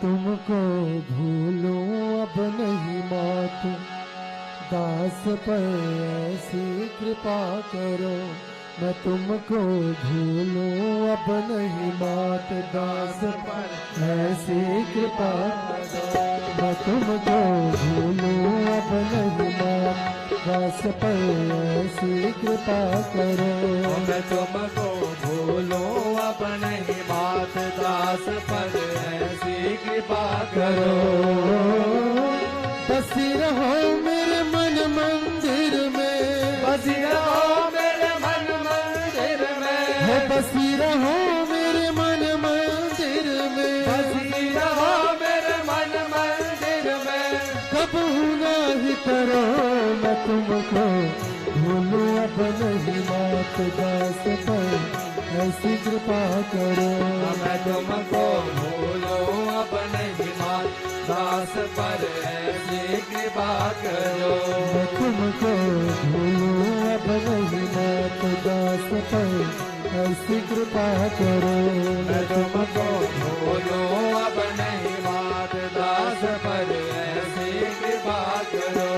तुमको भूलूं अब नहीं मात, दास पर ऐसी कृपा करो। मैं तुमको भूलूं अब नहीं मात, दास पर ऐसी कृपा करो। मैं तुमको भूलूं अब नहीं मात, दास पर ऐसी कृपा करो। मैं तुमको भूलूं अब नहीं मात, दास पर ऐसी कृपा करो। बसी रहो मेरे मन मंदिर में, बसी रहो मेरे मन मंदिर में, बसी रहो मेरे मन मंदिर में, बसी रहो मेरे मन मंदिर में। कबू नहीं करो मैं तुमको भूलूं अब नहीं मात, दास पर ऐसी कृपा करो। मैं तुमको भूलूं अब नहीं मात, दास पर ऐसी कृपा करो। मैं तुमको भूलूं अब नहीं मात, दास पर ऐसी कृपा करो। मैं तुमको भूलूं अब नहीं मात, दास पर ऐसी कृपा करो।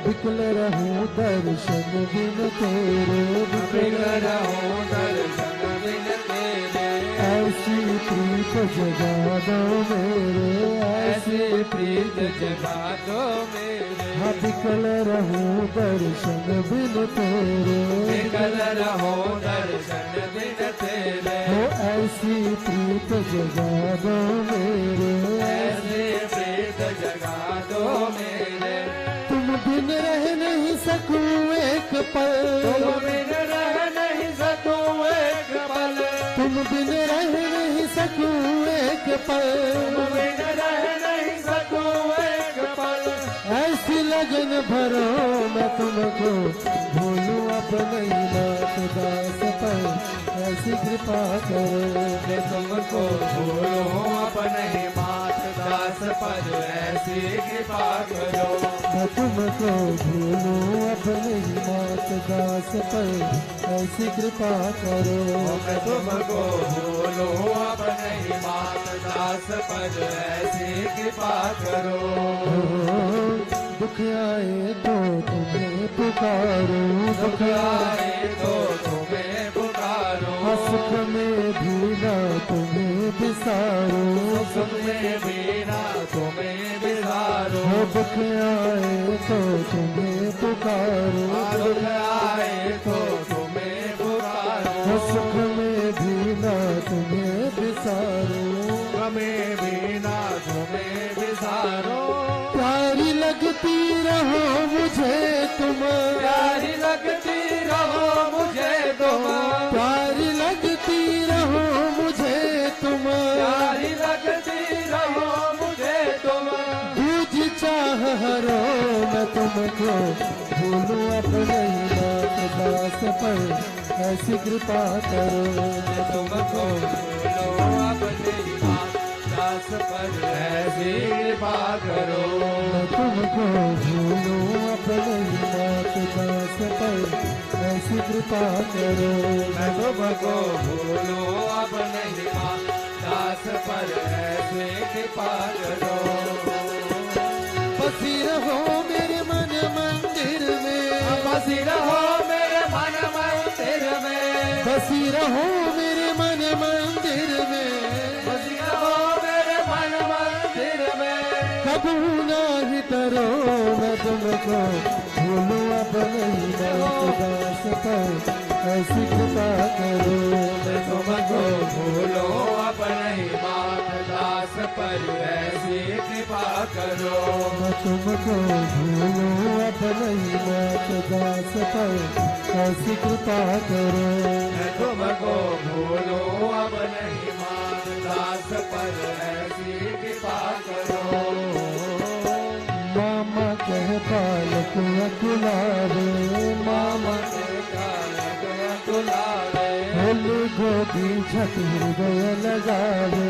बिकल रहूं दर्शन बिन तेरे, बिकल रहूं दर्शन बिन तेरे। ऐसी प्रीत जगा दो मेरे, ऐसी प्रीत जगा दो मेरे। हाँ बिकल रहूं दर्शन बिन तेरे, बिकल रहूं दर्शन बिन तेरे। हो ऐसी प्रीत जगा दो मेरे, ऐसी प्रीत जगा दो मेरे। तुम बिन रह नहीं सकूं एक पल, तुम बिन रह नहीं सकूं एक पल, तुम बिन रह नहीं सकूं एक पल, तुम बिन रह नहीं सकूं एक पल। ऐसी लगन भरो मैं तुमको भूलूं अब नहीं मात, दास पर ऐसी कृपा करो। मैं तुमको भूलूं अब नहीं मात, दास पर ऐसी कृपा करो। मैं तुमको भूलूं अब नहीं मात, दास पर ऐसी कृपा करो। मैं तुमको भूलूं अब नहीं मात, दास पर ऐसी कृपा करो। दुख आए तो तुम्हें पुकारो, दुख आए तो तुम्हें पुकारो। सुख में भी ना तुम्हें बिसारो, सुख में भी ना तुम्हें बिसारो। दुख आए तो तुम्हें पुकारो, दुख आए तो तुम्हें पुकारो। सुख में भी ना तुम्हें बिसारो, सुख में भी ना तुम्हें बिसारो। प्यारी लगती रहो मुझे तुम, प्यारी लगती रहो मुझे तुम, प्यारी लगती रहो मुझे तुम, प्यारी लगती रहो मुझे तुम। तुझ चाह हरो मैं तुमको भूलूं अब नहीं मात, दास पर ऐसी कृपा करो। मैं तुमको भूलूं अब नहीं मात, दास पर ऐसी कृपा करो। मैं तुमको भूलूं अब नहीं मात, दास पर ऐसी कृपा करो। मैं तुमको भूलूं अब नहीं मात, दास पर ऐसी कृपा करो। बसी रहो मेरे मन मंदिर में, बसी रहो मेरे मन मंदिर में, बसी रहो मेरे मन मंदिर में, बसी रहो मेरे मन मंदिर में। कबू नहीं करो मैं तुमको भूलूं अब नहीं मात, दास पर ऐसी कृपा करो। मैं तुमको भूलूं अब नहीं मात, दास पर ऐसी कृपा करो। मैं तुमको भूलूं अब नहीं मात, दास पर ऐसी कृपा करो। मैं तुमको भूलूं अब नहीं मात, दास पर ऐसी कृपा करो। मामा कह बालक अकुलावे, मामा तुलावे। होली गोदी झट हृदय लगावे,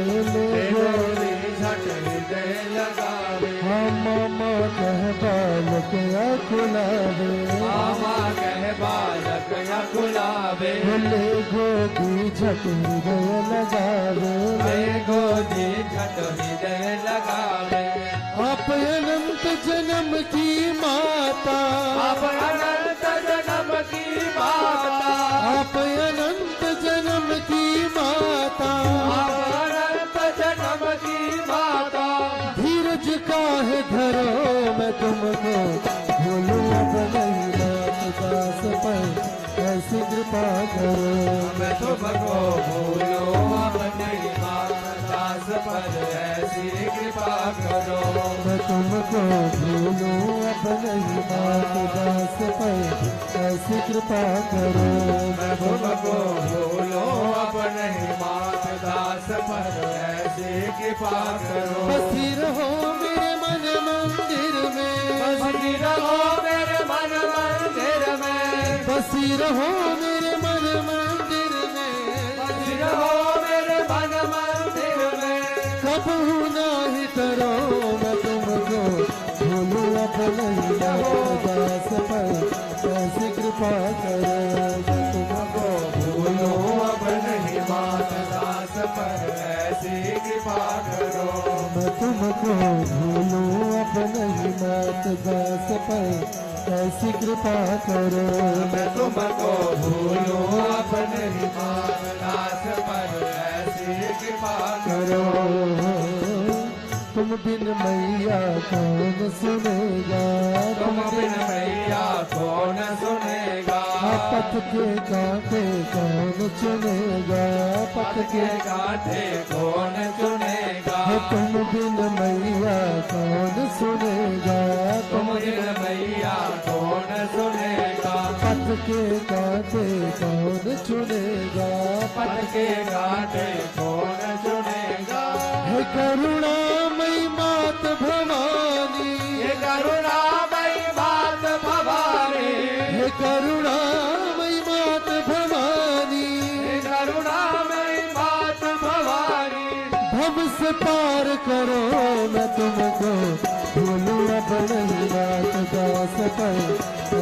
गोरी झट हृदय लगावे। हाँ मामा कह बालक अकुलावे, मामा कह बालक अकुलावे। होली गोदी झट हृदय लगावे, गोदी जन्म की माता, आप अनंत जन्म की माता, आप अनंत जन्म की माता, आप अनंत जन्म की माता। धीरज काहे धरो मैं तुमको भूलूं अब नहीं नाथ दास पर ऐसी कृपा करो। मैं तुमको भूलूं अब नहीं मात दास पर ऐसी कृपा करो। मैं तुमको भूलूं अब नहीं नाथ दास पर ऐसी कृपा करो। मैं तुमको भूलूं अब नहीं मात दास पर ऐसी कृपा करो। बसी रहो मेरे मन मंदिर में, बसी रहो मेरे मन मंदिर में, बसी रहो मेरे मन मंदिर में, बसी रहो मेरे मन मंदिर में। कबू नाही करो मैं तुमको भूलूं अब नहीं नाथ दास पर ऐसी कृपा करो। मैं तुमको भूलूं अब नहीं मात दास पर ऐसी कृपा करो। मैं तुमको भूलूं अब नहीं नाथ दास पर ऐसी कृपा करो। मैं तुमको भूलूं अब नहीं मात दास पर ऐसी कृपा करो। तुम बिन मैया कौन सुनेगा, तुम बिन मैया कौन सुनेगा। पथ के कांटे कौन चुनेगा, पथ पथ के कांटे कौन चुनेगा। तुम बिन मैया कौन सुनेगा, तुम बिन मैया कौन सुनेगा। पथ के कांटे कौन चुनेगा, पथ के कांटे कौन चुनेगा। हे करुणामयी मात भवानी, ये करुणामयी मात भवानी, हे करुणामयी मात भवानी, ये करुणामयी मात भवानी। भव से पार करो मैं तुमको भूलूं अब नहीं नाथ दास पर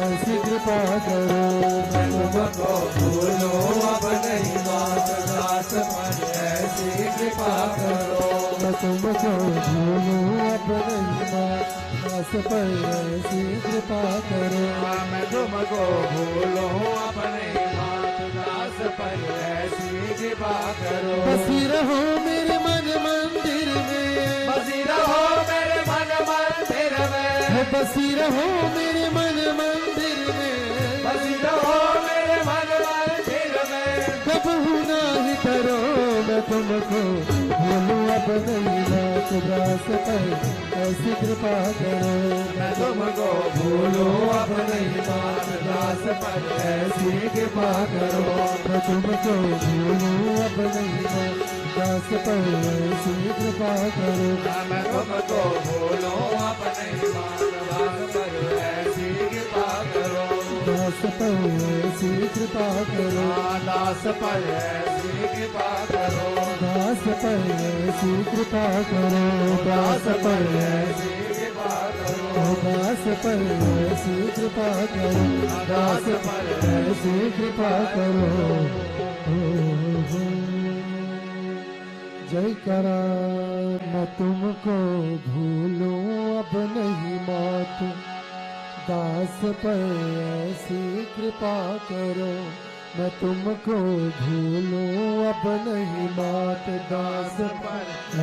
ऐसी कृपा करो। मैं तुमको भूलूं अब नहीं मात दास पर ऐसी कृपा करो। मैं तुमको भूलूं अब नहीं नाथ दास पर ऐसी कृपा करो। मैं तुमको भूलूं अब नहीं मात दास पर ऐसी कृपा करो। बसी रहो मेरे मन मंदिर में, बसी रहो मेरे मन मंदिर में, बसी रहो मेरे मन मंदिर में, बसी रहो मेरे मन मंदिर में। कबू नाही करो मैं तुमको भूलूं अब नहीं नाथ दास पर ऐसी कृपा करो। मैं तुमको भूलूं अब नहीं मात दास पर ऐसी कृपा करो। मैं तुमको भूलूं अब नहीं नाथ दास पर ऐसी कृपा करो। मैं तुमको भूलूं अब नहीं मात दास पर ऐसी कृपा करो। दास पर ऐसी कृपा करो। दास पर ऐसी कृपा करो। दास पर ऐसी कृपा करो। दास पर ऐसी कृपा करो। दास पर ऐसी कृपा करो। दास पर ऐसी कृपा करो। जय करा मैं तुमको भूलूं अब नहीं मात दास पर ऐसी कृपा करो। मैं तुमको भूलूं अब नहीं मात दास पर